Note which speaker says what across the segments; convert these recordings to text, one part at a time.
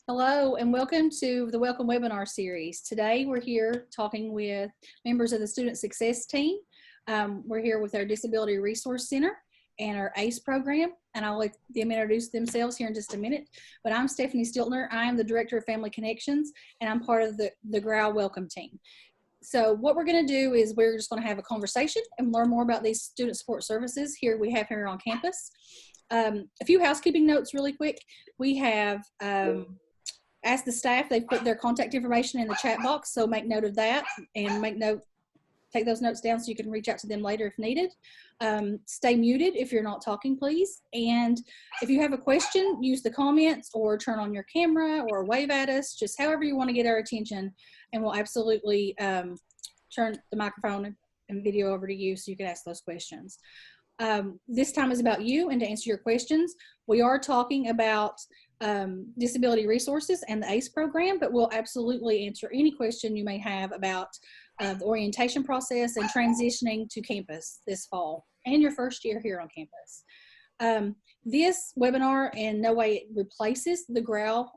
Speaker 1: Hello and welcome to the Welcome Webinar Series. Today we're here talking with members of the Student Success Team. We're here with our Disability Resource Center and our ACE program, and I'll let them introduce themselves here in just a minute. But I'm Stephanie Stiltner. I am the Director of Family Connections, and I'm part of the GROWL Welcome Team. So what we're going to do is we're just going to have a conversation and learn more about these student support services we have here on campus. A few housekeeping notes really quick. We have asked the staff, they've put their contact information in the chat box, so make note of that and take those notes down so you can reach out to them later if needed. Stay muted if you're not talking, please. And if you have a question, use the comments or turn on your camera or wave at us, just however you want to get our attention, and we'll absolutely turn the microphone and video over to you so you can ask those questions. This time is about you and to answer your questions. We are talking about disability resources and the ACE program, but we'll absolutely answer any question you may have about the orientation process and transitioning to campus this fall and your first year here on campus. This webinar in no way replaces the GROWL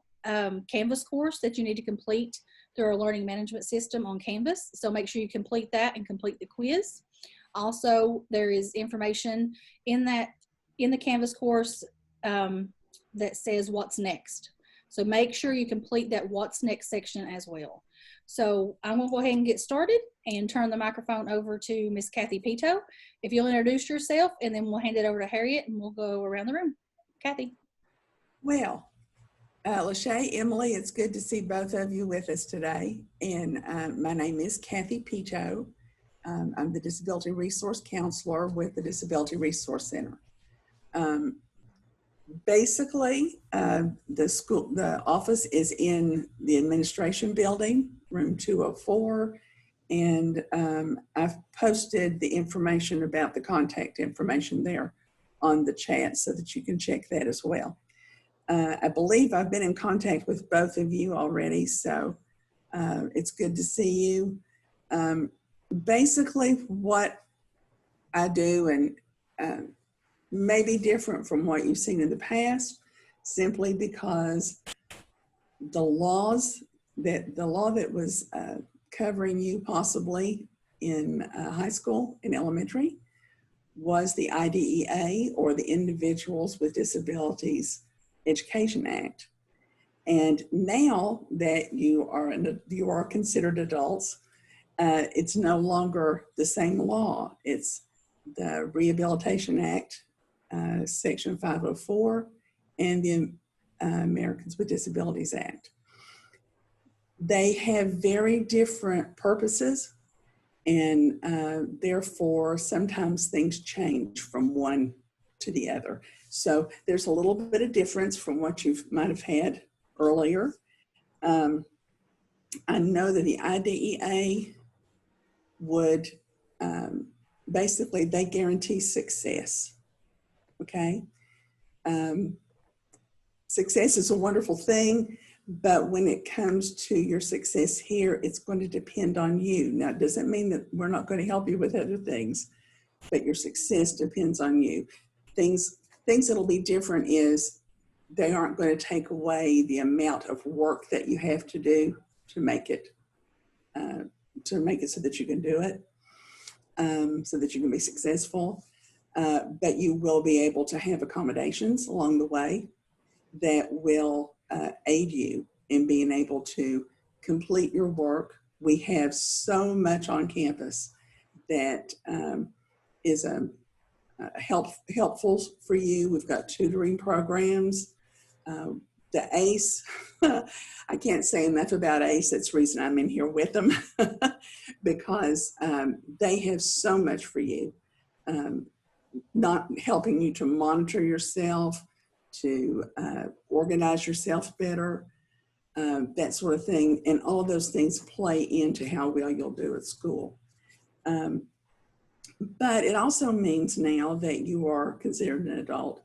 Speaker 1: Canvas course that you need to complete through our learning management system on Canvas. So make sure you complete that and complete the quiz. Also, there is information in the Canvas course that says what's next. So make sure you complete that what's next section as well. So I'm gonna go ahead and get started and turn the microphone over to Miss Kathy Pito. If you'll introduce yourself, and then we'll hand it over to Harriet and we'll go around the room. Kathy.
Speaker 2: Well, Lachey, Emily, it's good to see both of you with us today. And my name is Kathy Pito. I'm the Disability Resource Counselor with the Disability Resource Center. Basically, the office is in the administration building, room 204, and I've posted the information about the contact information there on the chat so that you can check that as well. I believe I've been in contact with both of you already, so it's good to see you. Basically, what I do and may be different from what you've seen in the past, simply because the law that was covering you possibly in high school and elementary was the IDEA, or the Individuals with Disabilities Education Act. And now that you are considered adults, it's no longer the same law. It's the Rehabilitation Act, Section 504, and the Americans with Disabilities Act. They have very different purposes, and therefore sometimes things change from one to the other. So there's a little bit of difference from what you might have had earlier. I know that the IDEA would basically, they guarantee success. Okay. Success is a wonderful thing, but when it comes to your success here, it's going to depend on you. Now, it doesn't mean that we're not going to help you with other things, but your success depends on you. Things that'll be different is they aren't going to take away the amount of work that you have to do to make it so that you can do it, so that you can be successful. But you will be able to have accommodations along the way that will aid you in being able to complete your work. We have so much on campus that is helpful for you. We've got tutoring programs. The ACE, I can't say enough about ACE. That's the reason I'm in here with them, because they have so much for you. Not helping you to monitor yourself, to organize yourself better, that sort of thing. And all of those things play into how well you'll do at school. But it also means now that you are considered an adult,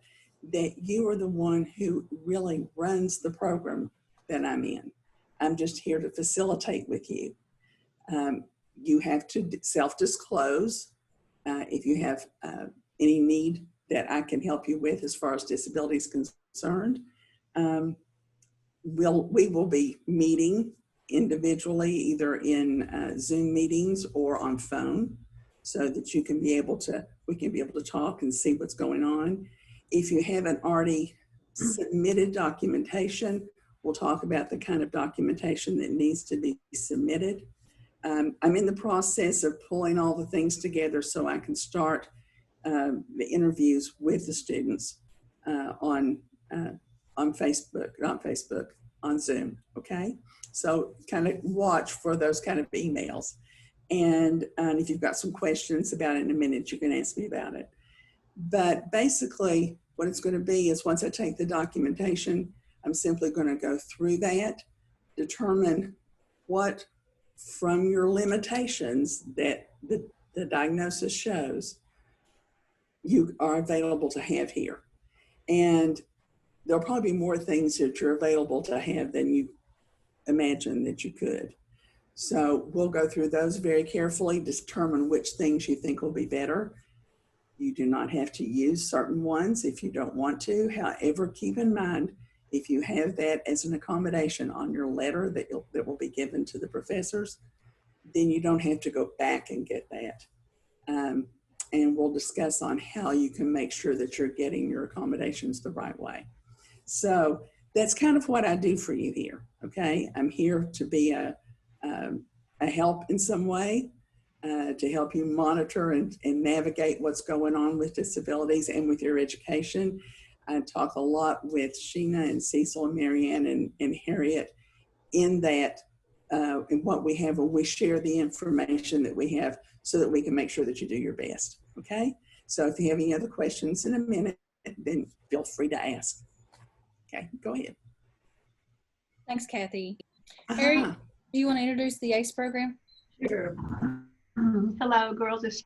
Speaker 2: that you are the one who really runs the program that I'm in. I'm just here to facilitate with you. You have to self-disclose if you have any need that I can help you with as far as disability is concerned. we will be meeting individually, either in Zoom meetings or on phone, so that we can be able to talk and see what's going on. If you haven't already submitted documentation, we'll talk about the kind of documentation that needs to be submitted. I'm in the process of pulling all the things together so I can start the interviews with the students on Facebook, not Facebook, on Zoom, okay? So kind of watch for those kind of emails. And if you've got some questions about it in a minute, you can ask me about it. But basically, what it's going to be is once I take the documentation, I'm simply going to go through that, determine what from your limitations that the diagnosis shows you are available to have here. And there'll probably be more things that you're available to have than you imagine that you could. So we'll go through those very carefully, determine which things you think will be better. You do not have to use certain ones if you don't want to. However, keep in mind, if you have that as an accommodation on your letter that will be given to the professors, then you don't have to go back and get that. And we'll discuss on how you can make sure that you're getting your accommodations the right way. So that's kind of what I do for you here, okay? I'm here to be a help in some way, to help you monitor and navigate what's going on with disabilities and with your education. I talk a lot with Sheena and Cecil and Marianne and Harriet in that, in what we have, when we share the information that we have so that we can make sure that you do your best, okay? So if you have any other questions in a minute, then feel free to ask. Okay, go ahead.
Speaker 1: Thanks, Kathy. Harry, do you want to introduce the ACE program?
Speaker 3: Sure. Hello, girls. It's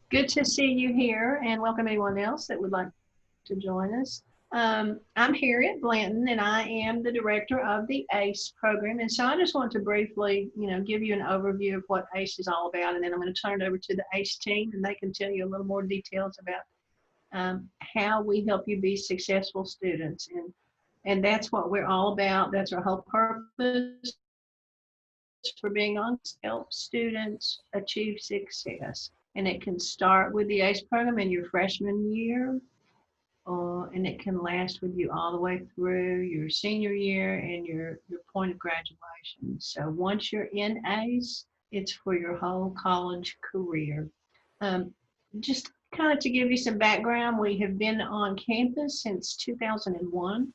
Speaker 3: good to see you here, and welcome anyone else that would like to join us. I'm Harriet Blanton, and I am the director of the ACE program. And so I just want to briefly, give you an overview of what ACE is all about, and then I'm going to turn it over to the ACE team, and they can tell you a little more details about how we help you be successful students. And that's what we're all about. That's our whole purpose for being on, help students achieve success. And it can start with the ACE program in your freshman year, and it can last with you all the way through your senior year and your point of graduation. So once you're in ACE, it's for your whole college career. Just kind of to give you some background, we have been on campus since 2001.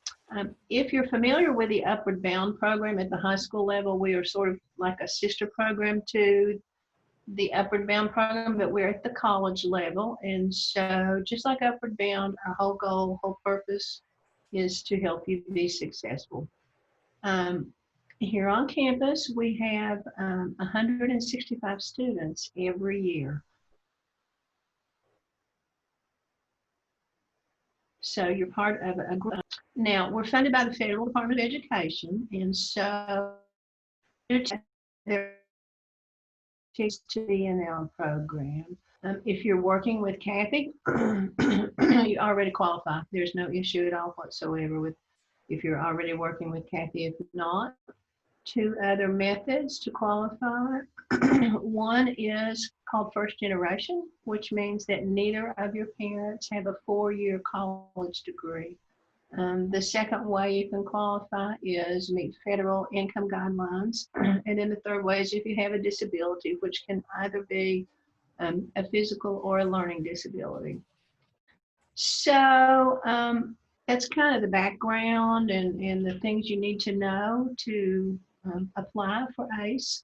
Speaker 3: If you're familiar with the Upward Bound program at the high school level, we are sort of like a sister program to the Upward Bound program, but we're at the college level. And so just like Upward Bound, our whole goal, whole purpose is to help you be successful. Here on campus, we have 165 students every year. So you're part of a group. Now, we're funded by the Federal Department of Education, and so there to be in our program. If you're working with Kathy, you already qualify. There's no issue at all whatsoever with if you're already working with Kathy. If not, two other methods to qualify. One is called first generation, which means that neither of your parents have a 4-year college degree. The second way you can qualify is meet federal income guidelines. And then the third way is if you have a disability, which can either be a physical or a learning disability. So that's kind of the background and the things you need to know to apply for ACE.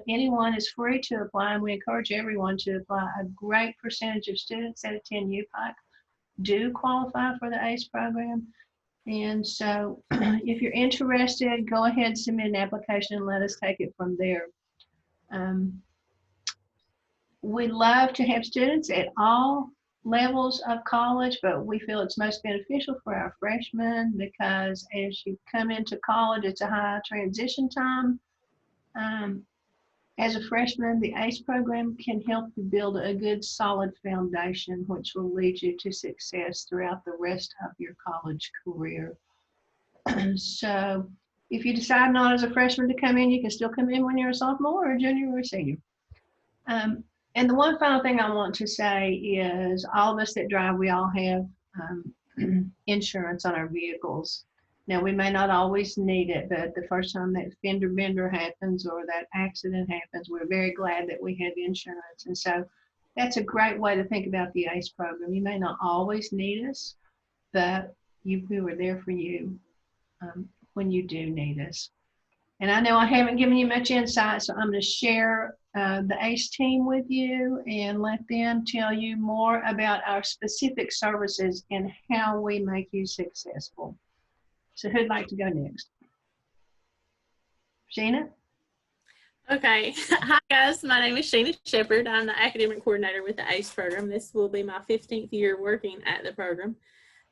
Speaker 3: Anyone is free to apply, and we encourage everyone to apply. A great percentage of students that attend UPIC do qualify for the ACE program. And so if you're interested, go ahead and submit an application and let us take it from there. We love to have students at all levels of college, but we feel it's most beneficial for our freshmen because as you come into college, it's a high transition time. As a freshman, the ACE program can help you build a good solid foundation, which will lead you to success throughout the rest of your college career. So If you decide not as a freshman to come in, you can still come in when you're a sophomore or a junior or a senior. And the one final thing I want to say is all of us that drive, we all have insurance on our vehicles. Now, we may not always need it, but the first time that fender bender happens or that accident happens, we're very glad that we have insurance. And so that's a great way to think about the ACE program. You may not always need us, but we were there for you when you do need us. And I know I haven't given you much insight, so I'm going to share the ACE team with you and let them tell you more about our specific services and how we make you successful. So who'd like to go next? Sheena?
Speaker 4: Okay. Hi, guys. My name is Sheena Shepard. I'm the academic coordinator with the ACE program. This will be my 15th year working at the program.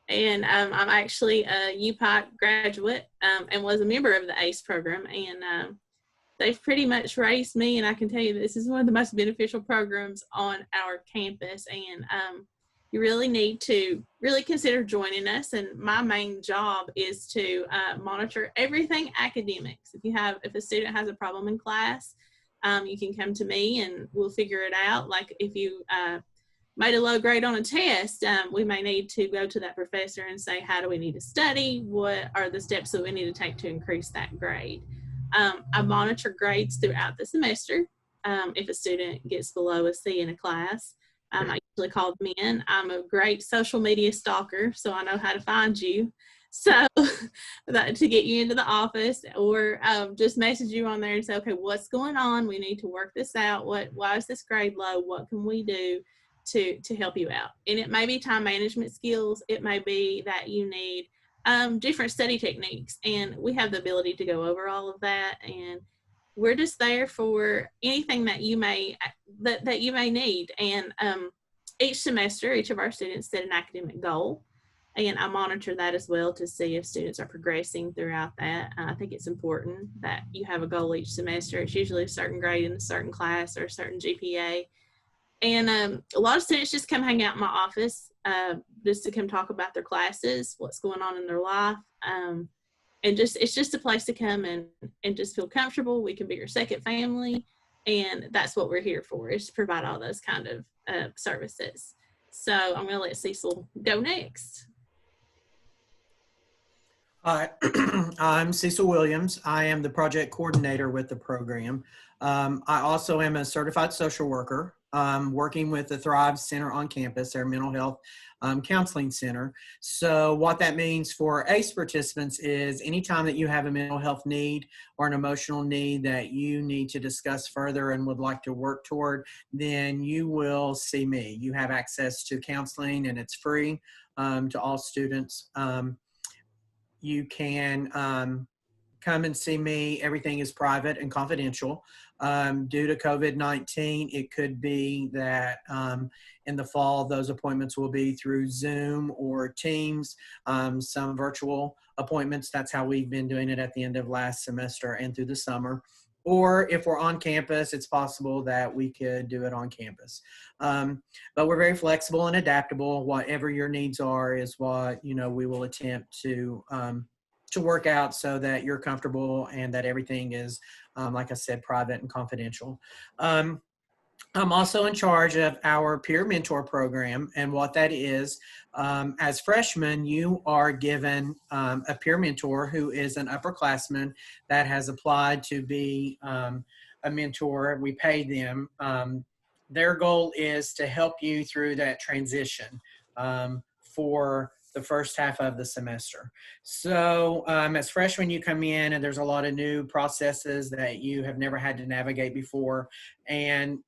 Speaker 4: And I'm actually a UPOC graduate and was a member of the ACE program. And they've pretty much raised me, and I can tell you this is one of the most beneficial programs on our campus. And you really need to really consider joining us. And my main job is to monitor everything academics. If a student has a problem in class, you can come to me and we'll figure it out. Like if you made a low grade on a test, we may need to go to that professor and say, how do we need to study? What are the steps that we need to take to increase that grade? I monitor grades throughout the semester. If a student gets below a C in a class, I usually call them in. I'm a great social media stalker, so I know how to find you. So to get you into the office, or just message you on there and say, okay, what's going on? We need to work this out. Why is this grade low? What can we do to help you out? And it may be time management skills. It may be that you need different study techniques, and we have the ability to go over all of that. And we're just there for anything that you may need. And each semester, each of our students set an academic goal, and I monitor that as well to see if students are progressing throughout that. I think it's important that you have a goal each semester. It's usually a certain grade in a certain class or a certain GPA. And a lot of students just come hang out in my office just to come talk about their classes, what's going on in their life. And it's just a place to come and just feel comfortable. We can be your second family. And that's what we're here for, is to provide all those kind of services. So I'm going to let Cecil go next.
Speaker 5: Hi, I'm Cecil Williams. I am the project coordinator with the program. I also am a certified social worker, working with the Thrive Center on campus, our mental health counseling center. So what that means for ACE participants is anytime that you have a mental health need or an emotional need that you need to discuss further and would like to work toward, then you will see me. You have access to counseling, and it's free to all students. You can come and see me. Everything is private and confidential. Due to COVID-19, it could be that in the fall, those appointments will be through Zoom or Teams, some virtual appointments. That's how we've been doing it at the end of last semester and through the summer. Or if we're on campus, it's possible that we could do it on campus. But we're very flexible and adaptable. Whatever your needs are is what, we will attempt to work out so that you're comfortable and that everything is, like I said, private and confidential. I'm also in charge of our peer mentor program, and what that is, as freshmen, you are given a peer mentor who is an upperclassman that has applied to be a mentor. We pay them. Their goal is to help you through that transition for the first half of the semester. So as freshmen, you come in and there's a lot of new processes that you have never had to navigate before. And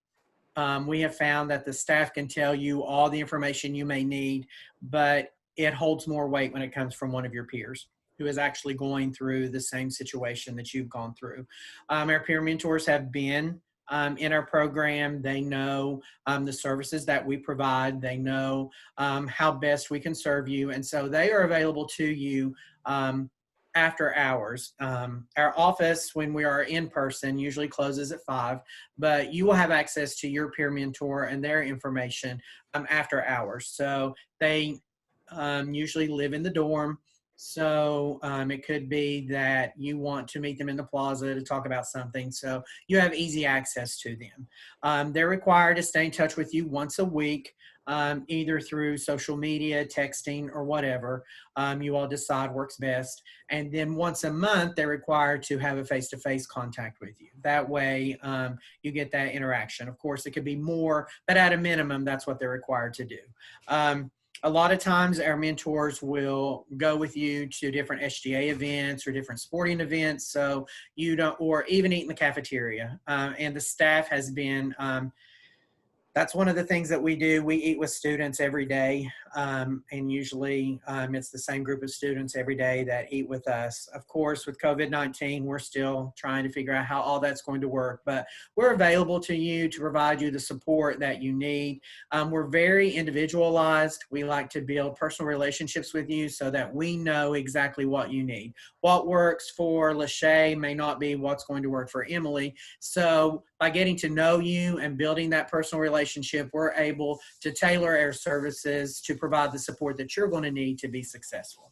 Speaker 5: we have found that the staff can tell you all the information you may need, but it holds more weight when it comes from one of your peers who is actually going through the same situation that you've gone through. Our peer mentors have been in our program. They know the services that we provide. They know how best we can serve you. And so they are available to you after hours. Our office, when we are in person, usually closes at 5, but you will have access to your peer mentor and their information after hours. So they usually live in the dorm. So it could be that you want to meet them in the plaza to talk about something. So you have easy access to them. They're required to stay in touch with you once a week, either through social media, texting, or whatever you all decide works best. And then once a month, they're required to have a face-to-face contact with you. That way you get that interaction. Of course, it could be more, but at a minimum, that's what they're required to do. A lot of times our mentors will go with you to different SGA events or different sporting events. So you don't, or even eat in the cafeteria. And the staff has been, that's one of the things that we do. We eat with students every day. And usually it's the same group of students every day that eat with us. Of course, with COVID-19, we're still trying to figure out how all that's going to work, but we're available to you to provide you the support that you need. We're very individualized. We like to build personal relationships with you so that we know exactly what you need. What works for Lachey may not be what's going to work for Emily. So by getting to know you and building that personal relationship, we're able to tailor our services to provide the support that you're going to need to be successful.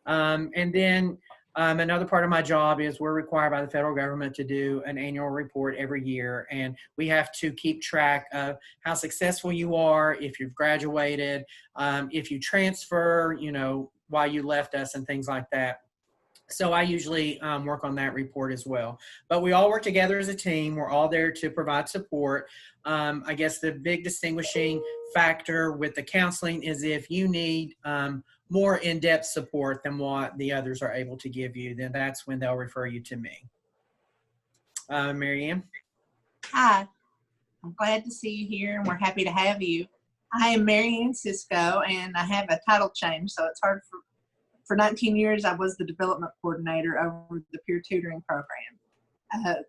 Speaker 5: And then another part of my job is we're required by the federal government to do an annual report every year. And we have to keep track of how successful you are, if you've graduated, if you transfer, you know, why you left us and things like that. So I usually work on that report as well. But we all work together as a team. We're all there to provide support. I guess the big distinguishing factor with the counseling is if you need more in-depth support than what the others are able to give you, then that's when they'll refer you to me. Mary Ann?
Speaker 6: Hi, I'm glad to see you here and we're happy to have you. I am Mary Ann Cisco and I have a title change, so it's hard for 19 years, I was the development coordinator over the peer tutoring program.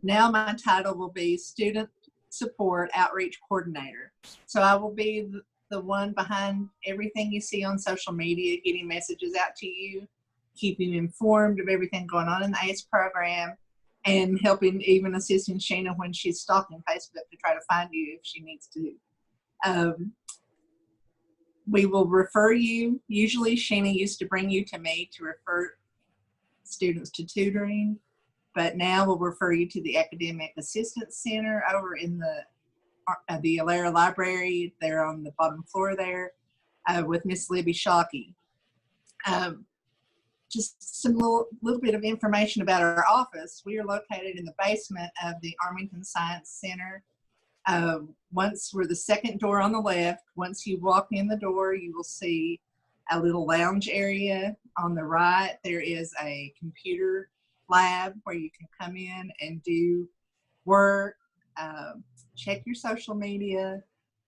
Speaker 6: Now my title will be Student Support Outreach Coordinator. So I will be the one behind everything you see on social media, getting messages out to you, keeping you informed of everything going on in the ACE program, and helping, even assisting Sheena when she's stalking Facebook to try to find you if she needs to. We will refer you. Usually Sheena used to bring you to me to refer students to tutoring, but now we'll refer you to the Academic Assistance Center over in the Alera Library. They're on the bottom floor there with Miss Libby Shockey. Just some little bit of information about our office. We are located in the basement of the Armington Science Center. Once we're the second door on the left, once you walk in the door, you will see a little lounge area. On the right, there is a computer lab where you can come in and do work, check your social media.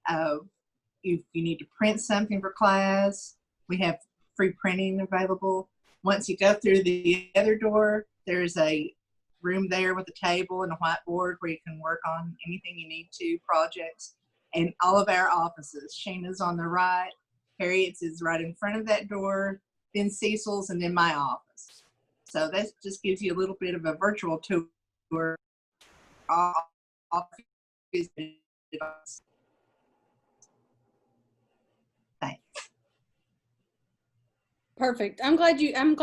Speaker 6: If you need to print something for class, we have free printing available. Once you go through the other door, there's a room there with a table and a whiteboard where you can work on anything you need to, projects, and all of our offices. Sheena's on the right, Harriet's is right in front of that door, then Cecil's, and then my office. So that just gives you a little bit of a virtual tour. Thanks.
Speaker 1: Perfect. I'm glad you kind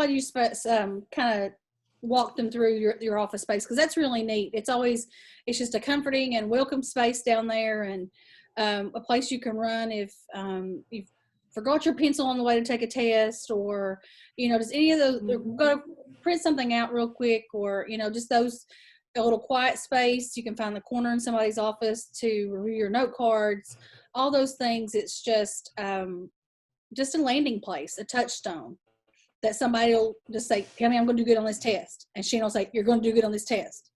Speaker 1: of walk them through your office space, because that's really neat. It's just a comforting and welcome space down there, and a place you can run if you've forgot your pencil on the way to take a test, or just any of those, go to print something out real quick, or just those, a little quiet space. You can find the corner in somebody's office to review your note cards, all those things. It's just a landing place, a touchstone that somebody will just say, "Tell me I'm going to do good on this test," and Sheena will say, "You're going to do good on this test,"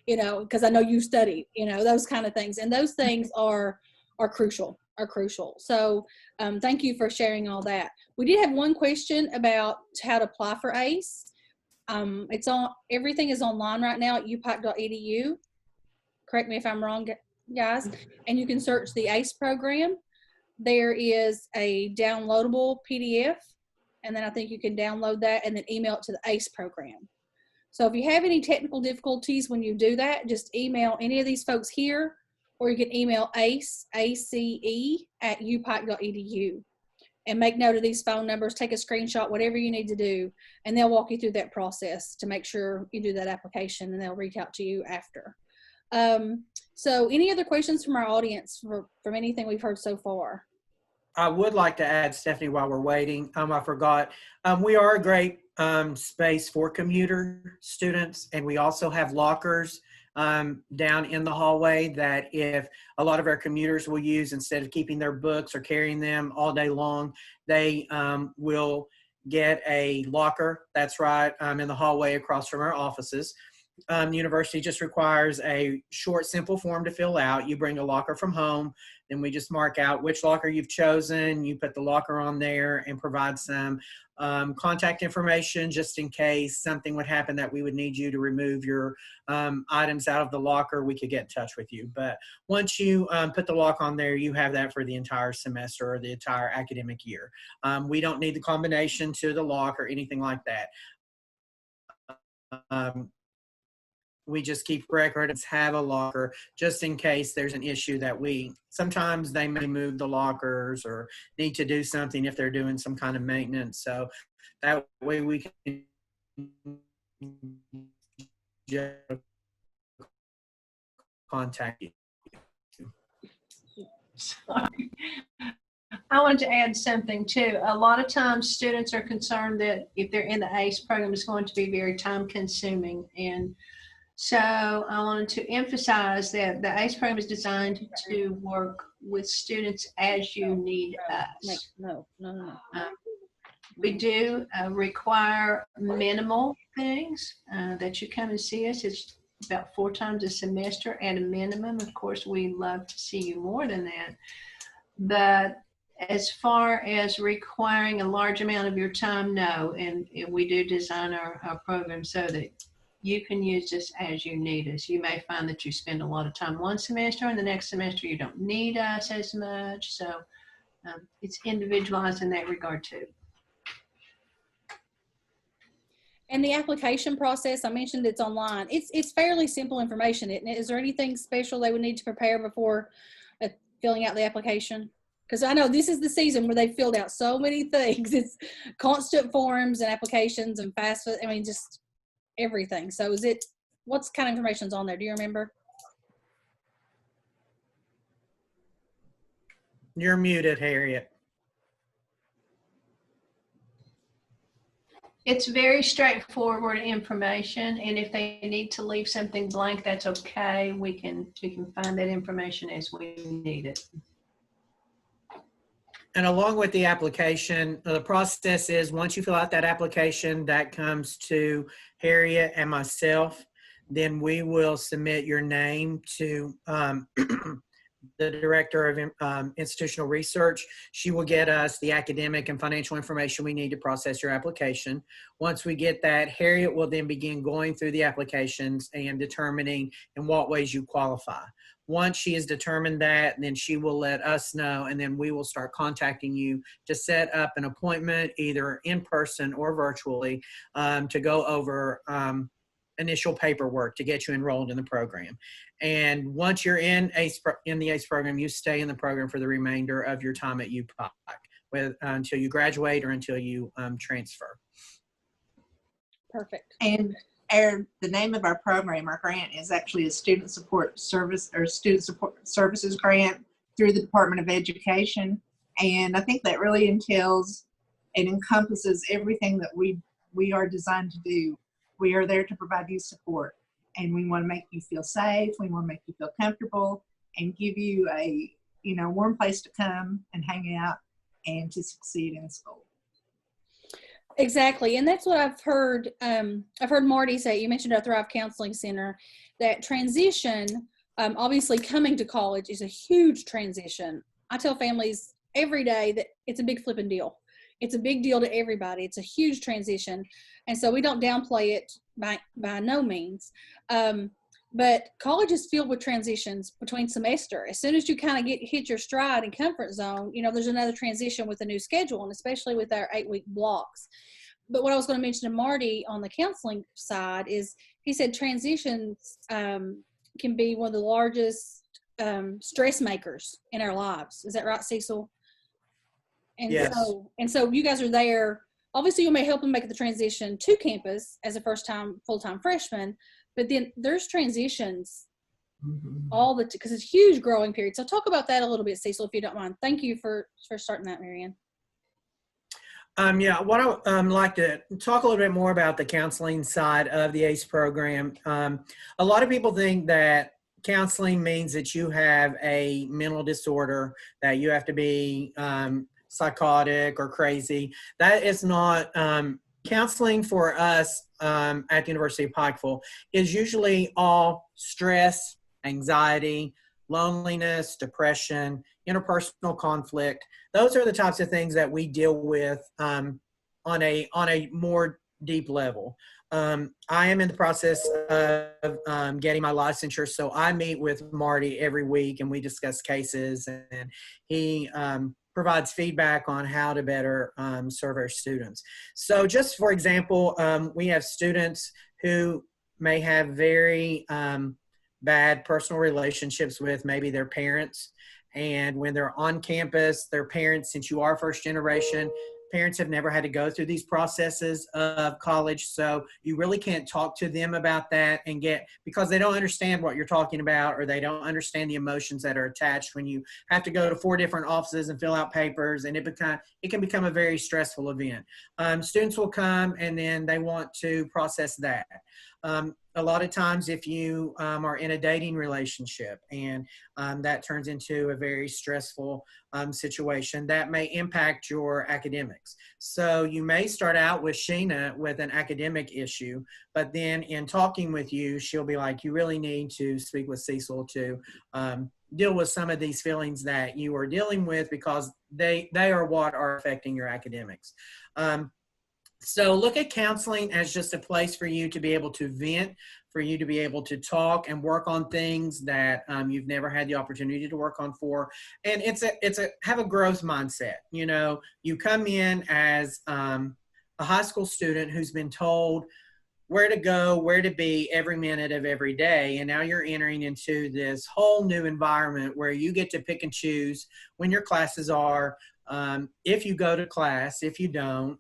Speaker 1: because I know you studied, those kind of things. And those things are crucial. So thank you for sharing all that. We did have one question about how to apply for ACE. Everything is online right now at upac.edu. Correct me if I'm wrong, guys. And you can search the ACE program. There is a downloadable PDF, and then I think you can download that and then email it to the ACE program. So if you have any technical difficulties when you do that, just email any of these folks here, or you can email ACE, ACE, @upac.edu. and make note of these phone numbers, take a screenshot, whatever you need to do, and they'll walk you through that process to make sure you do that application, and they'll reach out to you after. So any other questions from our audience from anything we've heard so far?
Speaker 5: I would like to add, Stephanie, while we're waiting, I forgot, we are a great space for commuter students, and we also have lockers down in the hallway that if a lot of our commuters will use, instead of keeping their books or carrying them all day long, they will get a locker that's right in the hallway across from our offices. University just requires a short, simple form to fill out. You bring a locker from home, then we just mark out which locker you've chosen. You put the locker on there and provide some contact information just in case something would happen that we would need you to remove your items out of the locker. We could get in touch with you. But once you put the lock on there, you have that for the entire semester or the entire academic year. We don't need the combination to the lock or anything like that. We just keep records, have a locker, just in case there's an issue that sometimes they may move the lockers or need to do something if they're doing some kind of maintenance. So that way we can just contact you.
Speaker 3: Sorry. I wanted to add something too. A lot of times students are concerned that if they're in the ACE program, it's going to be very time consuming. And so I wanted to emphasize that the ACE program is designed to work with students as you need us.
Speaker 1: No.
Speaker 3: We do require minimal things that you come and see us. It's about 4 times a semester at a minimum. Of course, we love to see you more than that. But as far as requiring a large amount of your time, no. And we do design our program so that you can use this as you need us. You may find that you spend a lot of time one semester, and the next semester you don't need us as much. So it's individualized in that regard too.
Speaker 1: And the application process, I mentioned it's online. It's fairly simple information, isn't it? Is there anything special they would need to prepare before filling out the application? Because I know this is the season where they've filled out so many things. It's constant forms and applications and FAFSA. I mean, just everything. So what's kind of information's on there? Do you remember?
Speaker 5: You're muted, Harriet.
Speaker 3: It's very straightforward information, and if they need to leave something blank, that's okay. We can find that information as we need it.
Speaker 5: And along with the application, the process is once you fill out that application, that comes to Harriet and myself, then we will submit your name to the Director of Institutional Research. She will get us the academic and financial information we need to process your application. Once we get that, Harriet will then begin going through the applications and determining in what ways you qualify. Once she has determined that, then she will let us know, and then we will start contacting you to set up an appointment, either in person or virtually, to go over initial paperwork to get you enrolled in the program. And once you're in the ACE program, you stay in the program for the remainder of your time at UPOC, until you graduate or until you transfer.
Speaker 1: Perfect.
Speaker 6: And the name of our program, our grant, is actually a student support service or student support services grant through the Department of Education. And I think that really entails and encompasses everything that we are designed to do. We are there to provide you support, and we want to make you feel safe. We want to make you feel comfortable and give you a warm place to come and hang out and to succeed in school.
Speaker 1: Exactly. And that's what I've heard. I've heard Marty say, you mentioned our Thrive Counseling Center, that transition, obviously coming to college is a huge transition. I tell families every day that it's a big flipping deal. It's a big deal to everybody. It's a huge transition. And so we don't downplay it by no means. But college is filled with transitions between semester. As soon as you kind of hit your stride and comfort zone, there's another transition with a new schedule, and especially with our 8-week blocks. But what I was going to mention to Marty on the counseling side is he said transitions can be one of the largest stress makers in our lives. Is that right, Cecil? And
Speaker 5: Yes.
Speaker 1: so you guys are there. Obviously, you may help them make the transition to campus as a first-time full-time freshman, but then there's transitions because it's a huge growing period. So talk about that a little bit, Cecil, if you don't mind. Thank you for starting that, Marianne.
Speaker 5: Yeah, what I'd like to talk a little bit more about the counseling side of the ACE program. A lot of people think that counseling means that you have a mental disorder, that you have to be psychotic or crazy. That is not counseling for us at the University of Pikeville is usually all stress, anxiety, loneliness, depression, interpersonal conflict. Those are the types of things that we deal with on a more deep level. I am in the process of getting my licensure, so I meet with Marty every week and we discuss cases, and he provides feedback on how to better serve our students. So just for example, we have students who may have very bad personal relationships with maybe their parents. And when they're on campus, their parents, since you are first generation, parents have never had to go through these processes of college. So you really can't talk to them about that because they don't understand what you're talking about, or they don't understand the emotions that are attached when you have to go to 4 different offices and fill out papers, and it can become a very stressful event. Students will come and then they want to process that. A lot of times if you are in a dating relationship and that turns into a very stressful situation, that may impact your academics. So you may start out with Sheena with an academic issue, but then in talking with you, she'll be like, you really need to speak with Cecil to deal with some of these feelings that you are dealing with, because they are what are affecting your academics. So look at counseling as just a place for you to be able to vent, for you to be able to talk and work on things that you've never had the opportunity to work on for. And have a growth mindset. You know, you come in as a high school student who's been told where to go, where to be every minute of every day. And now you're entering into this whole new environment where you get to pick and choose when your classes are, if you go to class, if you don't.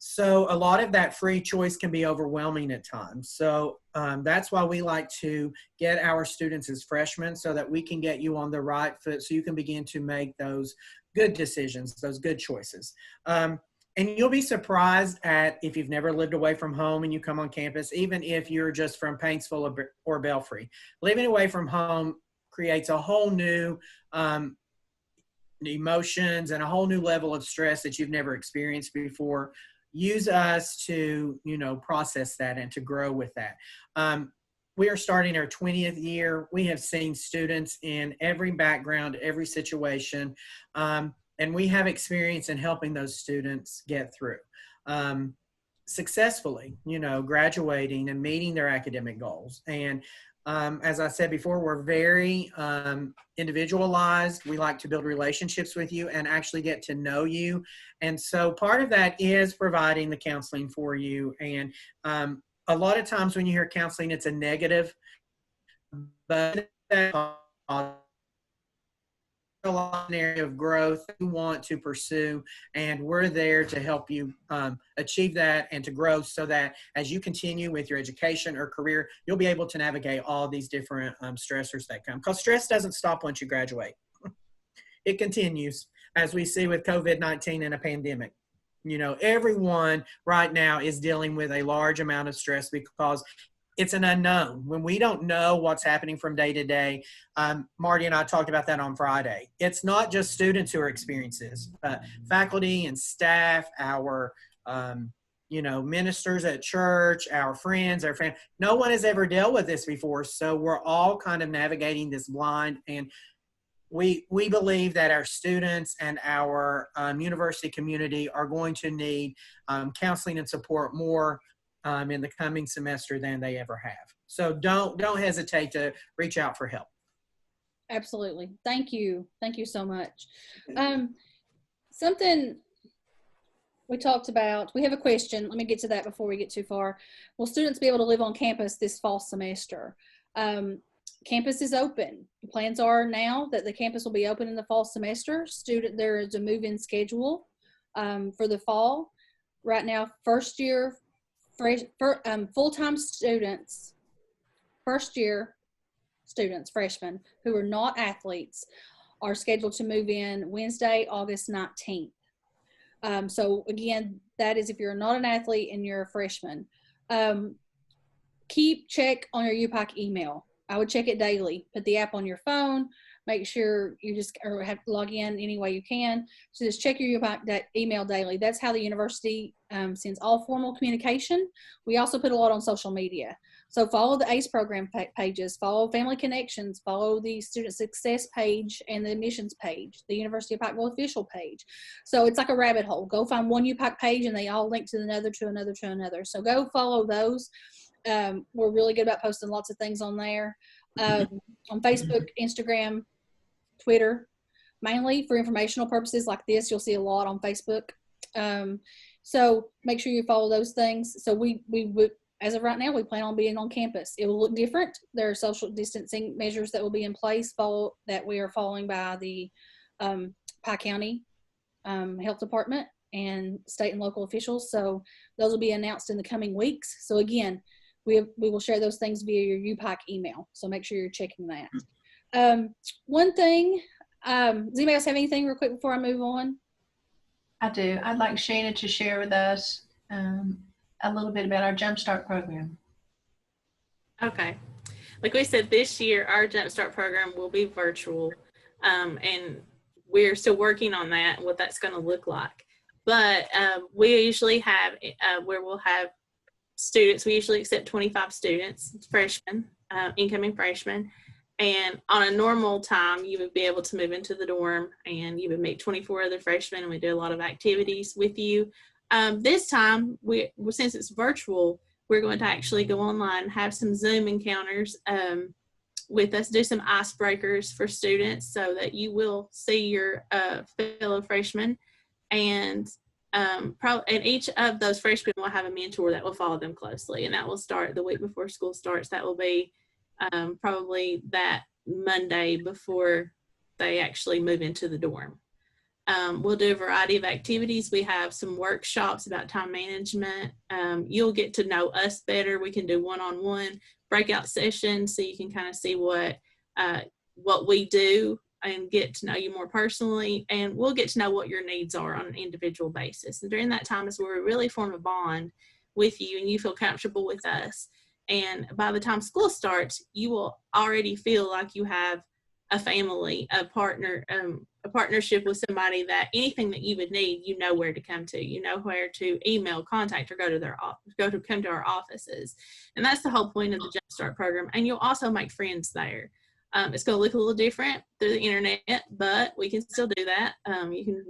Speaker 5: So a lot of that free choice can be overwhelming at times. So that's why we like to get our students as freshmen, so that we can get you on the right foot, so you can begin to make those good decisions, those good choices. And you'll be surprised at, if you've never lived away from home and you come on campus, even if you're just from Paintsville or Belfry, living away from home creates a whole new emotions and a whole new level of stress that you've never experienced before. Use us to, process that and to grow with that. We are starting our 20th year. We have seen students in every background, every situation, and we have experience in helping those students get through successfully, graduating and meeting their academic goals. And as I said before, we're very individualized. We like to build relationships with you and actually get to know you. And so part of that is providing the counseling for you. And a lot of times when you hear counseling, it's a negative, but an area of growth you want to pursue, and we're there to help you achieve that and to grow, so that as you continue with your education or career, you'll be able to navigate all these different stressors that come, because stress doesn't stop once you graduate. It continues, as we see with COVID-19 and a pandemic. Everyone right now is dealing with a large amount of stress because it's an unknown. When we don't know what's happening from day to day, Marty and I talked about that on Friday. It's not just students who are experiencing this, but faculty and staff, our ministers at church, our friends, our family. No one has ever dealt with this before, so we're all kind of navigating this blind. And we believe that our students and our university community are going to need counseling and support more in the coming semester than they ever have. So don't hesitate to reach out for help.
Speaker 1: Absolutely. Thank you. Thank you so much. Something we talked about, we have a question. Let me get to that before we get too far. Will students be able to live on campus this fall semester? Campus is open. The plans are now that the campus will be open in the fall semester. There is a move-in schedule for the fall. Right now, first year, full-time students, first year students, freshmen, who are not athletes, are scheduled to move in Wednesday, August 19th. So again, that is if you're not an athlete and you're a freshman. Keep check on your UPAC email. I would check it daily. Put the app on your phone. Make sure you just or have to log in any way you can. So just check your UPAC email daily. That's how the university sends all formal communication. We also put a lot on social media. So follow the ACE program pages, follow Family Connections, follow the Student Success page and the admissions page, the University of Pikeville official page. So it's like a rabbit hole. Go find one UPAC page and they all link to another, to another, to another. So go follow those. We're really good about posting lots of things on there. On Facebook, Instagram, Twitter, mainly for informational purposes like this. You'll see a lot on Facebook. So make sure you follow those things. So we would, as of right now, we plan on being on campus. It will look different. There are social distancing measures that will be in place that we are following by the Pike County Health Department and state and local officials. So those will be announced in the coming weeks. So again, we will share those things via your UPAC email. So make sure you're checking that. One thing, does anybody else have anything real quick before I move on?
Speaker 3: I do. I'd like Shana to share with us a little bit about our Jumpstart program.
Speaker 4: Okay. Like we said, this year, our Jumpstart program will be virtual. And we're still working on that, what that's going to look like. But we usually have where we'll have students. We usually accept 25 students, freshmen, incoming freshmen. And on a normal time, you would be able to move into the dorm and you would meet 24 other freshmen and we do a lot of activities with you. This time, since it's virtual, we're going to actually go online, have some Zoom encounters with us, do some icebreakers for students so that you will see your fellow freshmen. And each of those freshmen will have a mentor that will follow them closely. And that will start the week before school starts. That will be probably that Monday before they actually move into the dorm. We'll do a variety of activities. We have some workshops about time management. You'll get to know us better. We can do one-on-one breakout sessions so you can kind of see what we do and get to know you more personally. And we'll get to know what your needs are on an individual basis. And during that time is where we really form a bond with you and you feel comfortable with us. And by the time school starts, you will already feel like you have a family, a partner, a partnership with somebody that anything that you would need, you know where to come to, you know where to email, contact, or come to our offices. And that's the whole point of the Jumpstart program. And you'll also make friends there. It's going to look a little different through the internet, but we can still do that. You can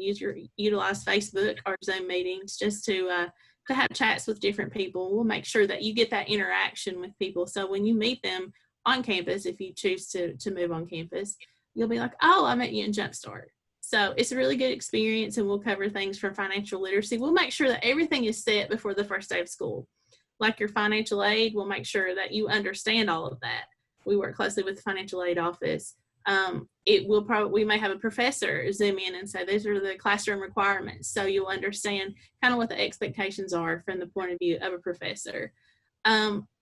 Speaker 4: utilize Facebook or Zoom meetings just to have chats with different people. We'll make sure that you get that interaction with people. So when you meet them on campus, if you choose to move on campus, you'll be like, oh, I met you in Jumpstart. So it's a really good experience, and we'll cover things from financial literacy. We'll make sure that everything is set before the first day of school. Like your financial aid, we'll make sure that you understand all of that. We work closely with the financial aid office. We may have a professor zoom in and say, these are the classroom requirements. So you'll understand kind of what the expectations are from the point of view of a professor.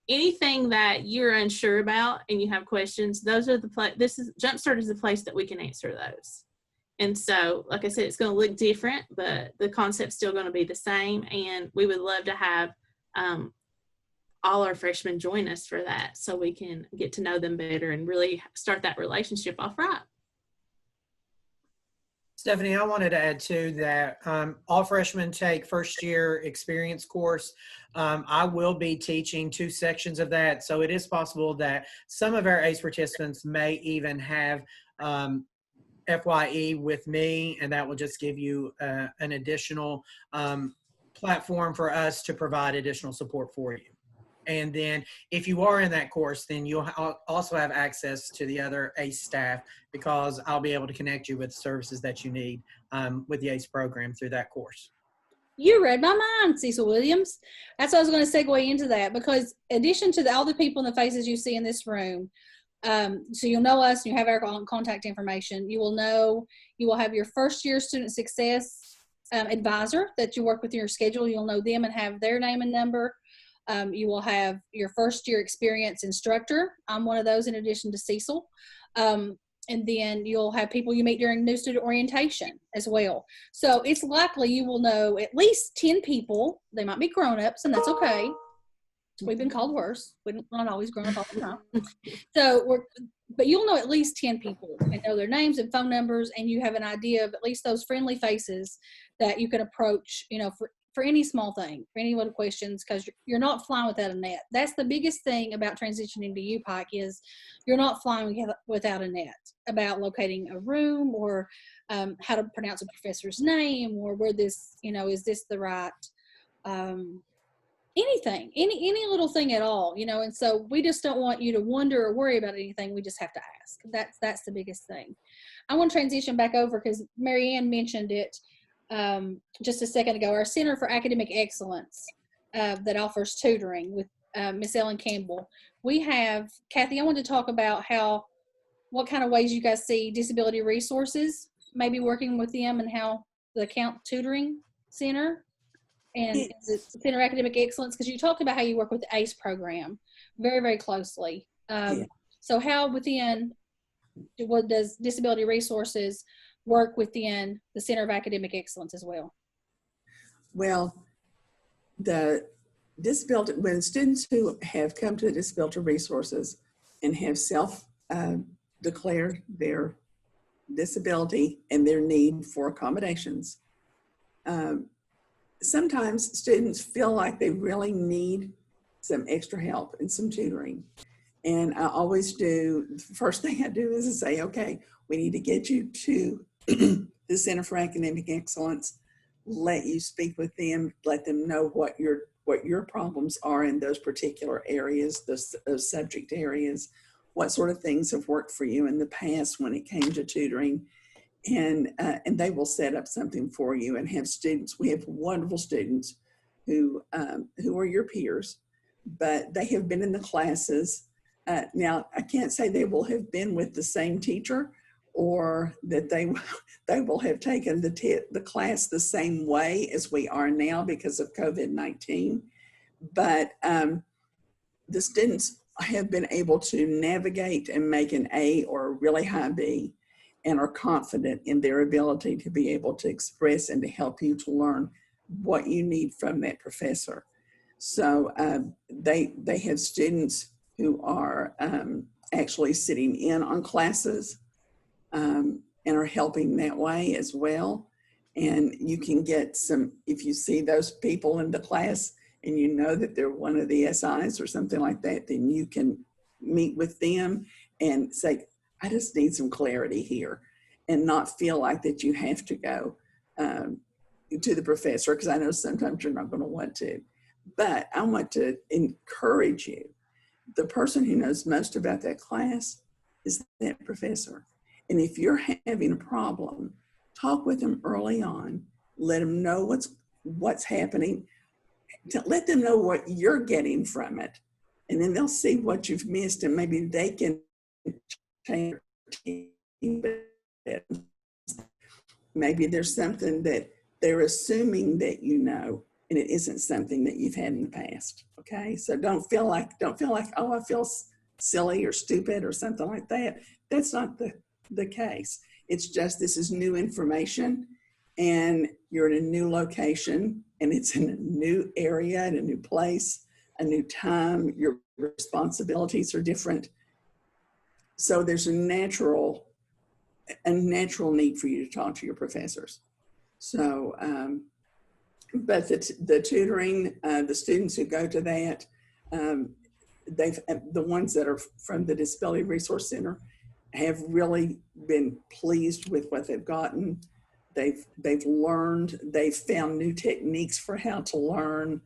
Speaker 4: Anything that you're unsure about and you have questions, Jumpstart is the place that we can answer those. And so, like I said, it's going to look different, but the concept's still going to be the same. And we would love to have all our freshmen join us for that so we can get to know them better and really start that relationship off right.
Speaker 5: Stephanie, I wanted to add too that all freshmen take first year experience course. I will be teaching 2 sections of that. So it is possible that some of our ACE participants may even have FYE with me, and that will just give you an additional platform for us to provide additional support for you. And then if you are in that course, then you'll also have access to the other ACE staff, because I'll be able to connect you with services that you need with the ACE program through that course.
Speaker 1: You read my mind, Cecil Williams. That's what I was going to segue into that, because in addition to all the people and the faces you see in this room, So you'll know us, and you have our contact information. You will have your first year student success advisor that you work with in your schedule. You'll know them and have their name and number. You will have your first year experience instructor. I'm one of those in addition to Cecil. And then you'll have people you meet during new student orientation as well. So it's likely you will know at least 10 people. They might be grown-ups, and that's okay. We've been called worse. We're not always grown up all the time. But you'll know at least 10 people and know their names and phone numbers, and you have an idea of at least those friendly faces that you can approach, for any small thing, for any little questions, because you're not flying without a net. That's the biggest thing about transitioning to UPike is you're not flying without a net about locating a room or how to pronounce a professor's name or where this, is this the right, anything, any little thing at all, and so we just don't want you to wonder or worry about anything. We just have to ask. That's the biggest thing. I want to transition back over because Mary Ann mentioned it just a second ago, our Center for Academic Excellence that offers tutoring with Miss Ellen Campbell. We have, Kathy, I wanted to talk about what kind of ways you guys see disability resources, maybe working with them and how the Account Tutoring Center and the Center of Academic Excellence, because you talked about how you work with the ACE program very, very closely. So how what does disability resources work within the Center of Academic Excellence as well?
Speaker 2: Well, when students who have come to the disability resources and have self-declared their disability and their need for accommodations, sometimes students feel like they really need some extra help and some tutoring. And I always do, the first thing I do is say, okay, we need to get you to the Center for Academic Excellence, let you speak with them, let them know what your problems are in those particular areas, those subject areas, what sort of things have worked for you in the past when it came to tutoring. And they will set up something for you and have students. We have wonderful students who are your peers, but they have been in the classes. Now, I can't say they will have been with the same teacher or that they will have taken the class the same way as we are now because of COVID-19. But the students have been able to navigate and make an A or a really high B and are confident in their ability to be able to express and to help you to learn what you need from that professor. So they have students who are actually sitting in on classes and are helping that way as well. And you can get if you see those people in the class and you know that they're one of the SIs or something like that, then you can meet with them and say, I just need some clarity here, and not feel like that you have to go to the professor, because I know sometimes you're not going to want to. But I want to encourage you. The person who knows most about that class is that professor. And if you're having a problem, talk with them early on. Let them know what's happening. Let them know what you're getting from it. And then they'll see what you've missed, and maybe they can change. Maybe there's something that they're assuming that you know, and it isn't something that you've had in the past. Okay, so don't feel like, oh, I feel silly or stupid or something like that. That's not the case. It's just, this is new information, and you're in a new location, and it's in a new area, in a new place, a new time. Your responsibilities are different. So there's a natural need for you to talk to your professors. So, but the tutoring, the students who go to that, the ones that are from the Disability Resource Center have really been pleased with what they've gotten. They've learned, they've found new techniques for how to learn.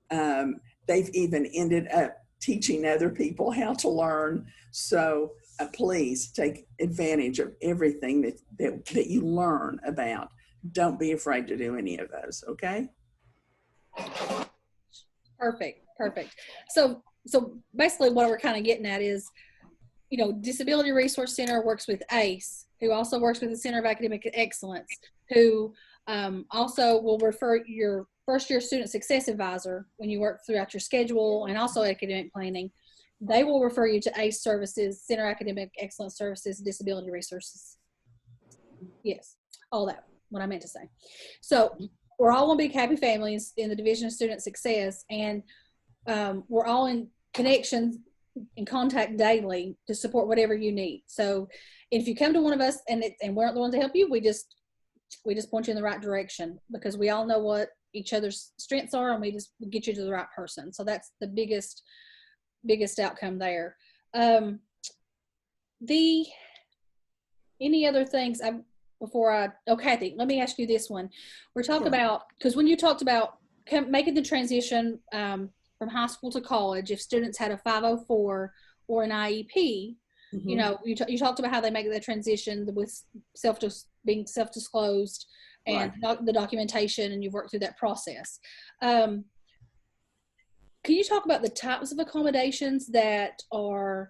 Speaker 2: They've even ended up teaching other people how to learn. So please take advantage of everything that you learn about. Don't be afraid to do any of those, okay?
Speaker 1: Perfect. So basically what we're kind of getting at is Disability Resource Center works with ACE, who also works with the Center of Academic Excellence, who also will refer your first year student success advisor when you work throughout your schedule and also academic planning. They will refer you to ACE services, Center Academic Excellence Services, Disability Resources. Yes, all that, what I meant to say. So we're all one big happy families in the Division of Student Success, and we're all in connections, in contact daily to support whatever you need. So if you come to one of us and we're not the ones to help you, we just point you in the right direction, because we all know what each other's strengths are, and we just get you to the right person. So that's the biggest outcome there. Any other things Kathy, let me ask you this one. We're talking about, because when you talked about making the transition from high school to college, if students had a 504 or an IEP, you talked about how they make the transition with being self-disclosed and the documentation, and you've worked through that process. Can you talk about the types of accommodations that are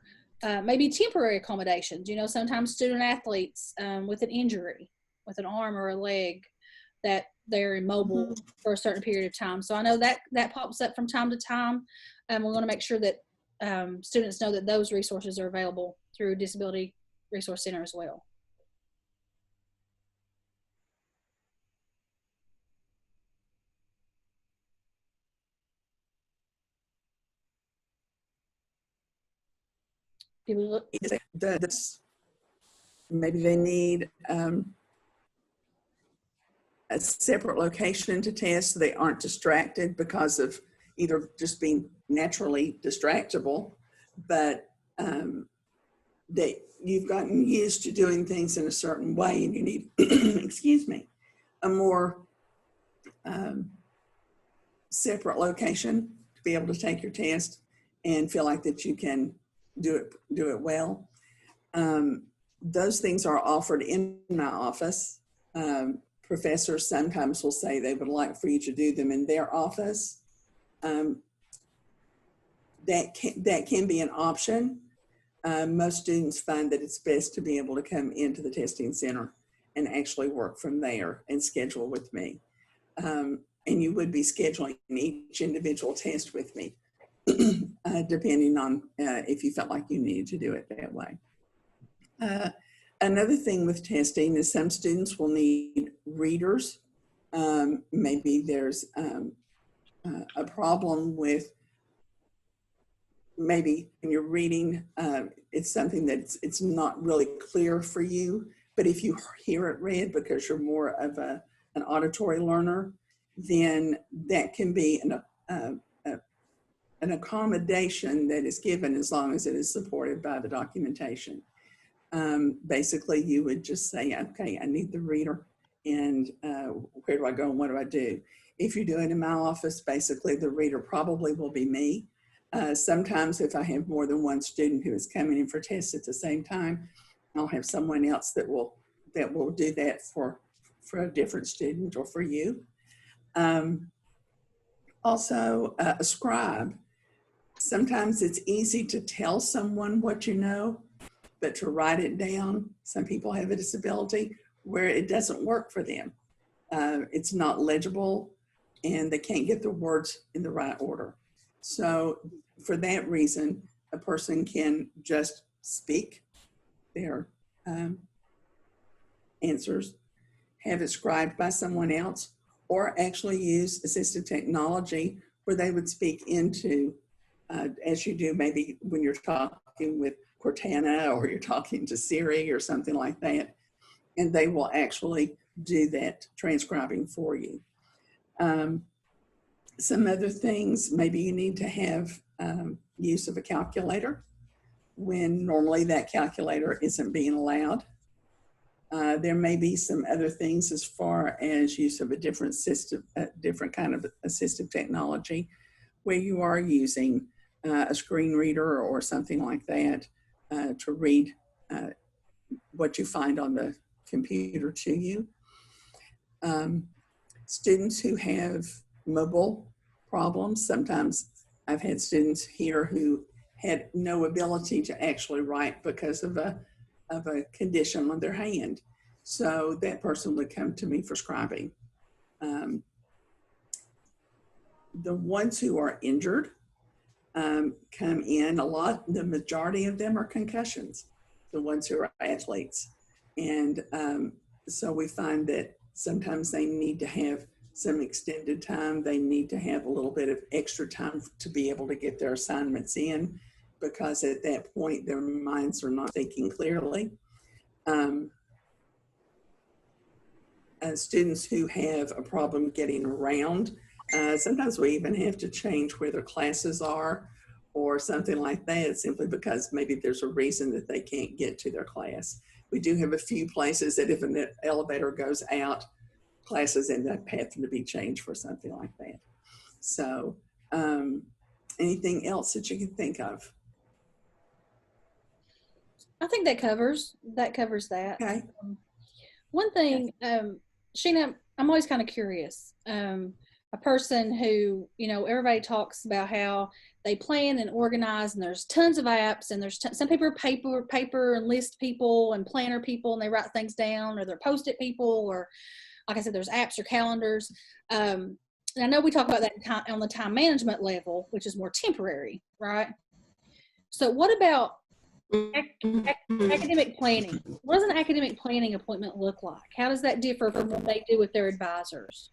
Speaker 1: maybe temporary accommodations? Sometimes student athletes with an injury, with an arm or a leg, that they're immobile for a certain period of time. So I know that pops up from time to time. And we're going to make sure that students know that those resources are available through Disability Resource Center as well.
Speaker 2: Maybe they need a separate location to test so they aren't distracted because of either just being naturally distractible, but that you've gotten used to doing things in a certain way, and you need, excuse me, a more separate location to be able to take your test and feel like that you can do it well. Those things are offered in my office. Professors sometimes will say they would like for you to do them in their office. That can be an option. Most students find that it's best to be able to come into the testing center and actually work from there and schedule with me. And you would be scheduling each individual test with me, depending on if you felt like you needed to do it that way. Another thing with testing is some students will need readers. Maybe there's a problem with, maybe when you're reading, it's something that it's not really clear for you, but if you hear it read because you're more of an auditory learner, then that can be an accommodation that is given as long as it is supported by the documentation. Basically, you would just say, okay, I need the reader, and where do I go and what do I do? If you do it in my office, basically the reader probably will be me. Sometimes if I have more than one student who is coming in for tests at the same time, I'll have someone else that will do that for a different student or for you. Also, a scribe. Sometimes it's easy to tell someone what you know, but to write it down, some people have a disability where it doesn't work for them. It's not legible and they can't get the words in the right order. So for that reason, a person can just speak their answers, have it scribed by someone else, or actually use assistive technology where they would speak into, as you do maybe when you're talking with Cortana or you're talking to Siri or something like that, and they will actually do that transcribing for you. Some other things, maybe you need to have use of a calculator when normally that calculator isn't being allowed. There may be some other things as far as use of a different system, different kind of assistive technology where you are using a screen reader or something like that to read what you find on the computer to you. Students who have mobile problems, sometimes I've had students here who had no ability to actually write because of a condition on their hand. So that person would come to me for scribing. The ones who are injured come in, the majority of them are concussions, the ones who are athletes. And so we find that sometimes they need to have some extended time. They need to have a little bit of extra time to be able to get their assignments in, because at that point their minds are not thinking clearly. Students who have a problem getting around, sometimes we even have to change where their classes are or something like that, simply because maybe there's a reason that they can't get to their class. We do have a few places that if an elevator goes out, classes end up having to be changed for something like that. So anything else that you can think of?
Speaker 1: I think that covers that.
Speaker 2: Okay.
Speaker 1: One thing, Sheena, I'm always kind of curious. A person who, you know, everybody talks about how they plan and organize, and there's tons of apps, and there's some people are paper and list people and planner people, and they write things down, or they're Post-it people, or like I said, there's apps or calendars. And I know we talk about that on the time management level, which is more temporary, right? So what about academic planning? What does an academic planning appointment look like? How does that differ from what they do with their advisors?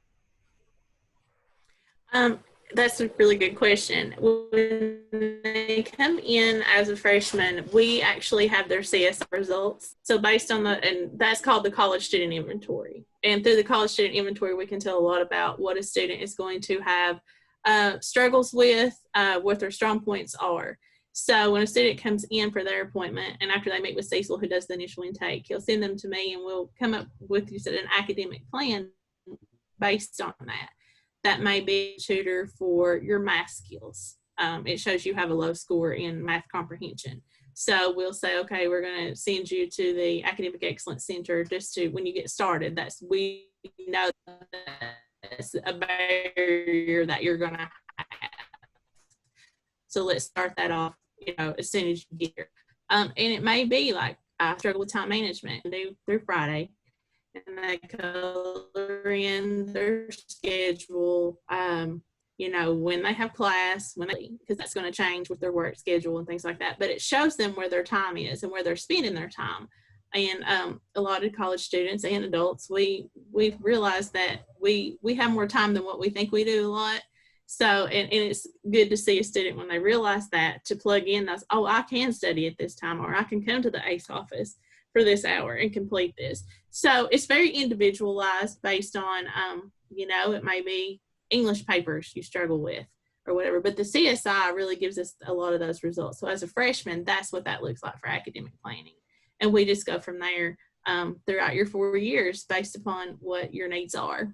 Speaker 4: That's a really good question. When they come in as a freshman, we actually have their CSI results. So based on and that's called the College Student Inventory. And through the College Student Inventory, we can tell a lot about what a student is going to have struggles with, what their strong points are. So when a student comes in for their appointment, and after they meet with Cecil, who does the initial intake, he'll send them to me, and we'll come up with, you said, an academic plan based on that. That may be a tutor for your math skills. It shows you have a low score in math comprehension. So we'll say, okay, we're going to send you to the Academic Excellence Center just to, when you get started, we know that's a barrier that you're going to have. So let's start that off, you know, as soon as you get here. And it may be like, I struggle with time management through Friday. And they color in their schedule, you know, when they have class, because that's going to change with their work schedule and things like that. But it shows them where their time is and where they're spending their time. And a lot of college students and adults, we've realized that we have more time than what we think we do a lot. So, and it's good to see a student when they realize that, to plug in those, oh, I can study at this time, or I can come to the ACE office for this hour and complete this. So it's very individualized based on, you know, it may be English papers you struggle with or whatever, but the CSI really gives us a lot of those results. So as a freshman, that's what that looks like for academic planning. And we just go from there throughout your 4 years based upon what your needs are.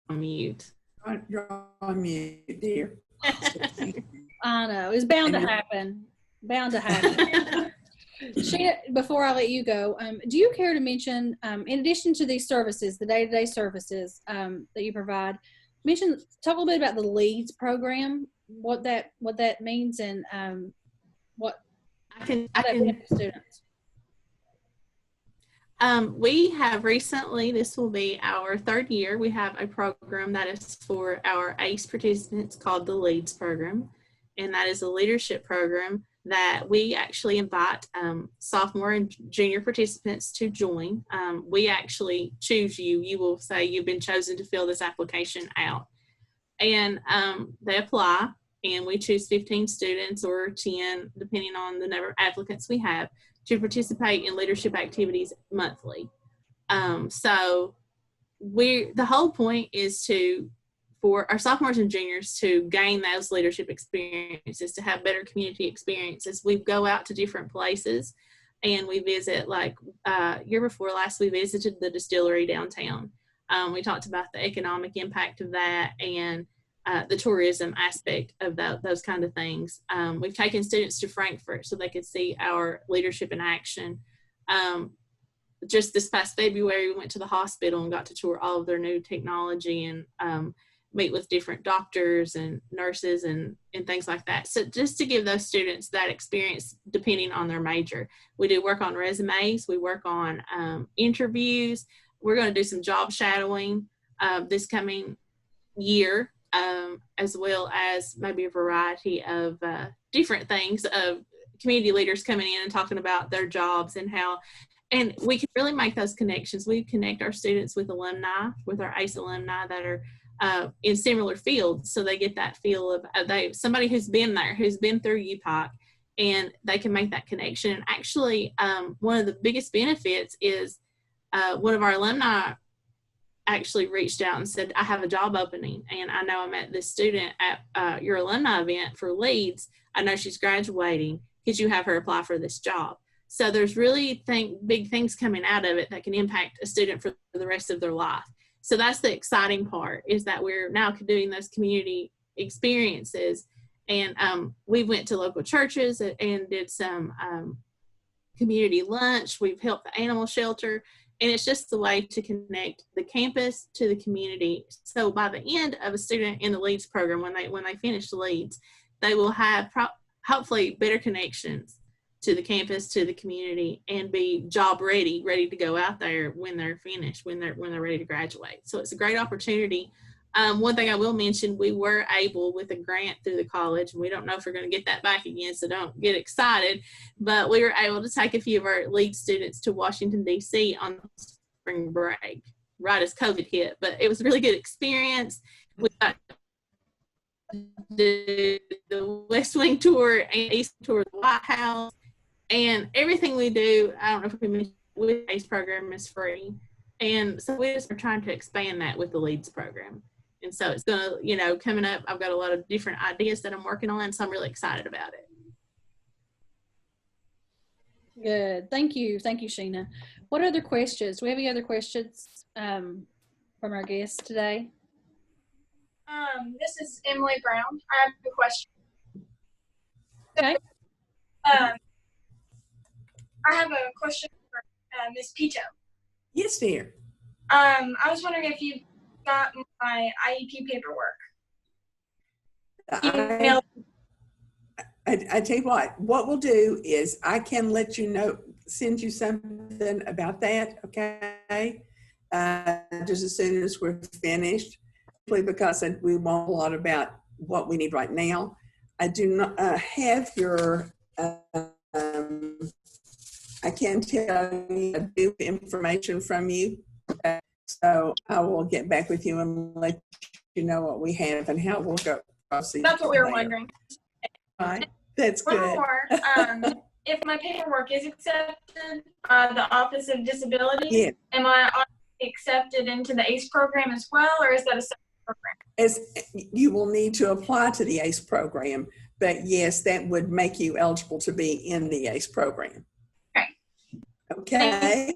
Speaker 4: On mute.
Speaker 2: You're on mute, dear.
Speaker 1: I know, it's bound to happen. Bound to happen. Sheena, before I let you go, do you care to mention, in addition to these services, the day-to-day services that you provide, talk a little bit about the Leeds program, what that means, and what
Speaker 4: I can
Speaker 1: benefits students.
Speaker 4: We have recently, this will be our 3rd year, we have a program that is for our ACE participants called the Leeds Program. And that is a leadership program that we actually invite sophomore and junior participants to join. We actually choose you. You will say you've been chosen to fill this application out. And they apply, and we choose 15 students or 10, depending on the number of applicants we have, to participate in leadership activities monthly. So the whole point is for our sophomores and juniors to gain those leadership experiences, to have better community experiences. We go out to different places and we visit, like year before last, we visited the distillery downtown. We talked about the economic impact of that and the tourism aspect of those kind of things. We've taken students to Frankfurt so they could see our leadership in action. just this past February, we went to the hospital and got to tour all of their new technology and meet with different doctors and nurses and things like that. So just to give those students that experience depending on their major. We do work on resumes. We work on interviews. We're going to do some job shadowing this coming year, as well as maybe a variety of different things of community leaders coming in and talking about their jobs and how, and we can really make those connections. We connect our students with alumni, with our ACE alumni that are in similar fields, so they get that feel of somebody who's been there, who's been through UPOC, and they can make that connection. And actually, one of the biggest benefits is one of our alumni actually reached out and said, I have a job opening, and I know I met this student at your alumni event for Leeds. I know she's graduating. Could you have her apply for this job? So there's really big things coming out of it that can impact a student for the rest of their life. So that's the exciting part, is that we're now doing those community experiences. And we went to local churches and did some community lunch. We've helped the animal shelter. And it's just the way to connect the campus to the community. So by the end of a student in the Leeds program, when they finish Leeds, they will have hopefully better connections to the campus, to the community, and be job ready to go out there when they're finished, when they're ready to graduate. So it's a great opportunity. One thing I will mention, we were able, with a grant through the college, and we don't know if we're going to get that back again, so don't get excited, but we were able to take a few of our lead students to Washington, D.C. on spring break, right as COVID hit. But it was a really good experience. We got the West Wing tour and East tour of the White House. And everything we do, I don't know if we mentioned, with the ACE program is free. And so we just are trying to expand that with the Leeds program. And so it's going to, coming up, I've got a lot of different ideas that I'm working on, so I'm really excited about it.
Speaker 1: Good. Thank you. Thank you, Sheena. What other questions? Do we have any other questions from our guests today?
Speaker 7: This is Emily Brown. I have a question.
Speaker 1: Okay.
Speaker 7: I have a question for Ms. Pito.
Speaker 2: Yes, dear.
Speaker 7: I was wondering if you got my IEP paperwork.
Speaker 2: I tell you what we'll do is I can let you know, send you something about that, okay? Just as soon as we're finished, because we want a lot about what we need right now. I do not have your, I can tell you I do information from you. So I will get back with you and let you know what we have and how we'll go.
Speaker 7: That's what we were wondering.
Speaker 2: Right. That's
Speaker 7: One
Speaker 2: good.
Speaker 7: more. If my paperwork is accepted, the Office of Disability,
Speaker 2: Yeah.
Speaker 7: am I accepted into the ACE program as well, or is that a separate program?
Speaker 2: As you will need to apply to the ACE program, but yes, that would make you eligible to be in the ACE program. Okay.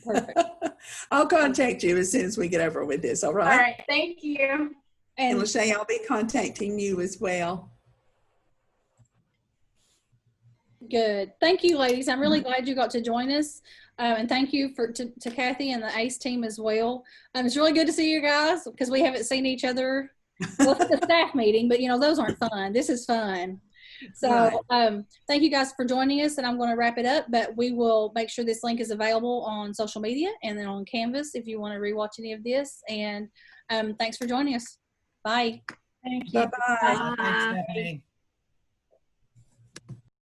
Speaker 1: Perfect.
Speaker 2: I'll contact you as soon as we get over with this. All right.
Speaker 7: All right. Thank you.
Speaker 2: And
Speaker 1: And
Speaker 2: Lachey, I'll be contacting you as well.
Speaker 1: good. Thank you, ladies. I'm really glad you got to join us. And thank you to Kathy and the ACE team as well. It's really good to see you guys because we haven't seen each other. Well, it's a staff meeting, but those aren't fun. This is fun. So thank you guys for joining us, and I'm going to wrap it up, but we will make sure this link is available on social media and then on Canvas if you want to rewatch any of this. And thanks for joining us. Bye.
Speaker 7: Thank you.
Speaker 2: Bye-bye.
Speaker 5: Thanks, Stephanie.